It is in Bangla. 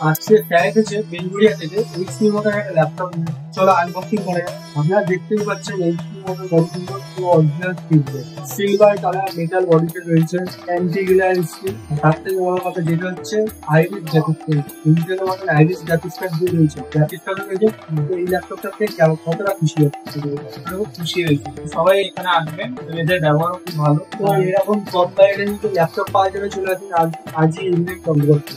আজকে প্রায় হচ্ছে বেলগুড়িয়া থেকে এইচপি মতো একটা ল্যাপটপ চলো আনবক্সিং করে। আপনারা দেখতেই পাচ্ছেন এইচপি মতো কম্পিউটার পুরো অরিজিনাল সিলভার কালার মেটাল বডিতে রয়েছে, অ্যান্টি গ্লেয়ার স্ক্রিন। তার থেকে বড় কথা যেটা হচ্ছে আইরিস গ্রাফিক্স কার্ড, ইন্টেলের মতন আইরিস গ্রাফিক্স কার্ড দিয়ে রয়েছে। গ্রাফিক্স কার্ড রয়েছে, এই ল্যাপটপটাতে কতটা খুশি হচ্ছে, খুব খুশি হয়েছে। সবাই এখানে আসবেন, এদের ব্যবহারও খুব ভালো। তো এরকম কম বাজেটের কিন্তু ল্যাপটপ পাওয়া যাবে, চলে আসুন আজই ইনভেস্ট করতে।